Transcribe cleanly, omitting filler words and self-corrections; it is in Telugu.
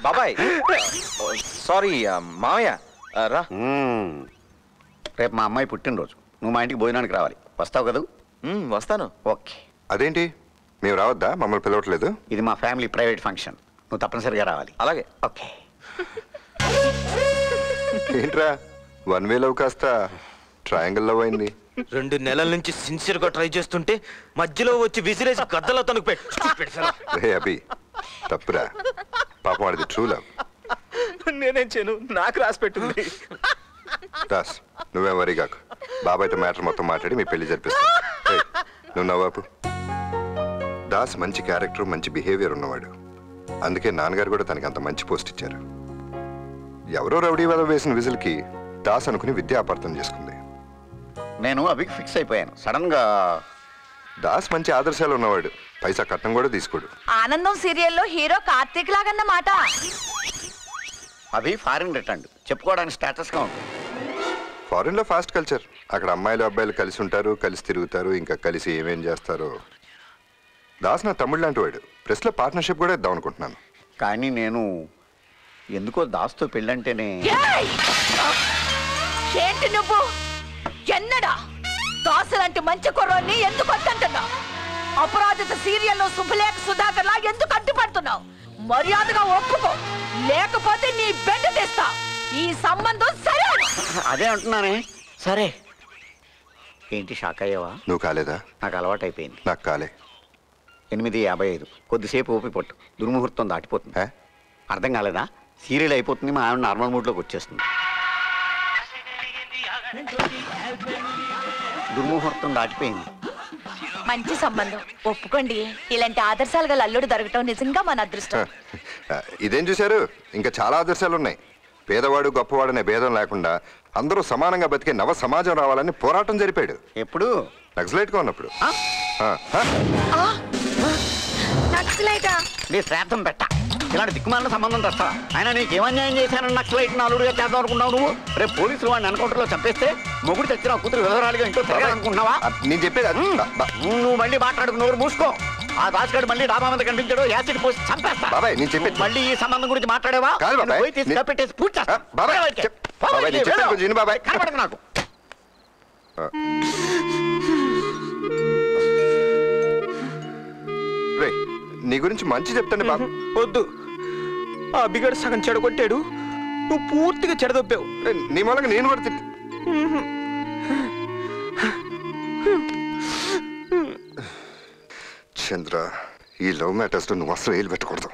బాబాయ్ సారీ మామయ్య రా. రేపు మా అమ్మాయి పుట్టినరోజు, నువ్వు మా ఇంటికి భోజనానికి రావాలి. వస్తావు కదా? వస్తాను. ఓకే. అదేంటి మేము రావద్దా? మమ్మల్ని పిలవట్లేదు? ఇది మా ఫ్యామిలీ ప్రైవేట్ ఫంక్షన్, నువ్వు తప్పనిసరిగా రావాలి. అలాగే. ఓకే. ఏంట్రా వన్ వే లవ్ కాస్త ట్రయాంగిల్ లవ్ అయింది? 2 నెలల నుంచి సిన్సియర్ గా ట్రై చేస్తుంటే మధ్యలో వచ్చి విసిరేసి గద్దలో తనకు రే అభి, తప్పురా. పాపం వాడిది ట్రూ లవ్. నేనేం చేయను, నాకు రాసి పెట్టుంది. దాస్ నువ్వేం వరీ కాకు. బాబాయ్తో మ్యాటర్ మొత్తం మాట్లాడి మీ పెళ్లి జరిపిస్తా. నువ్వు నవ్వాపు. దాస్ మంచి క్యారెక్టర్, మంచి బిహేవియర్ ఉన్నవాడు. అందుకే నాన్నగారు కూడా తనకి అంత మంచి పోస్ట్ ఇచ్చారు. ఎవరో రౌడీ వద వేసిన విజిల్కి దాస్ అనుకుని విద్య అపార్థం చేసుకుంది. నేను అభికి ఫిక్స్ అయిపోయాను సడన్ గా. దాస్ మంచి ఆదర్శాలు ఉన్నవాడు, పైసా కట్నం కూడా తీసుకోడు. ఆనందం సీరియల్లో హీరో కార్తీక్ లాగన్నమాట. అభి ఫారిన్ రిటర్న్, చెప్పుకోవడానికి స్టేటస్ గా ఉంటుంది. ఫారెన్ లో ఫాస్ట్ కల్చర్, అక్కడ అమ్మాయిలు అబ్బాయిలు కలిసి ఉంటారు, కలిసి తిరుగుతారు, ఇంకా కలిసి ఏమేం చేస్తారో. దాస్ నా తమ్ముడు లాంటి వాడు. ప్రెస్ లో పార్ట్నర్షిప్ కూడా ఇద్దాం అనుకుంటున్నాను. కానీ నేను ఎందుకో దాస్తో పెళ్ళంటేనే. ఏంటి నువ్వు ఎన్నడా దాసులంటే మంచి కుర్రోని ఎందుకు వద్దంటున్నావు? అపరాజిత సీరియల్లో శుభలేఖ సుధాకర్ లా ఎందుకు అడ్డుపడుతున్నావు? మర్యాదగా ఒప్పుకో, లేకపోతే నీ బెడ్ తెస్తా. ఈ సంబంధం సరే. అదే అంటున్నానే. సరే. ఏంటి షాక్ అయ్యావా? నువ్వు కాలేదా? నాకు అలవాటు అయిపోయింది. నాకు కాలే. 8:55 కొద్దిసేపు ఓపి పట్టు, దుర్ముహూర్తం దాటిపోతుంది. అర్థం కాలేదా? సీరియల్ అయిపోతుంది, మా ఆవిడ నార్మల్ మూడ్లోకి వచ్చేస్తుంది. దుర్ముహూర్తం దాటిపోయింది. మంచి సంబంధం ఒప్పుకోండి. ఇలాంటి ఆదర్శాలు గల అల్లుడు దొరకటం నిజంగా మన అదృష్టం. ఇదేం చూశారు, ఇంకా చాలా ఆదర్శాలు ఉన్నాయి. పేదవాడు గొప్పవాడు అనే భేదం లేకుండా అందరూ సమానంగా బతికే నవ సమాజం రావాలని పోరాటం జరిపాడు. ఎప్పుడు? నక్సలైట్గా ఉన్నప్పుడు. నీ శ్రాద్ధం పెట్ట, ఇలాంటి దిక్కుమాలిన సంబంధం తెస్తా. ఆయన నీకు అన్యాయం చేశానని నక్సలైట్ అల్లుడుగా చేద్దాం అనుకున్నావు నువ్వు? రేపు పోలీసులు వాడిని ఎన్కౌంటర్లో చంపేస్తే మొగుడు తెచ్చిన కూతురు విధవరాలుగా ఇంట్లో తిరగాలనుకుంటున్నావా? నేను చెప్పేది నువ్వు మళ్ళీ మాట్లాడుకు, నోరు మూసుకో. ఆ దాసుగాడు మళ్ళీ డాబా మీద కనిపించాడు, యాసిడ్ పోసి చంపేస్తా. బాబాయ్ నేను చెప్పేది. మళ్ళీ ఈ సంబంధం గురించి మాట్లాడేవా? పెట్టేసి పూర్తి చేస్తా. కనపడదు నాకు. నీ గురించి మంచి చెప్తాను బాబు. వద్దు, ఆ అభిగాడు సగం చెడగొట్టాడు, నువ్వు పూర్తిగా చెడదొప్పావు. నీ మూలంగా నేను కూడా చంద్ర, ఈ లవ్ మ్యాటర్స్ నువ్వు అసలు ఏలు పెట్టకూడదు.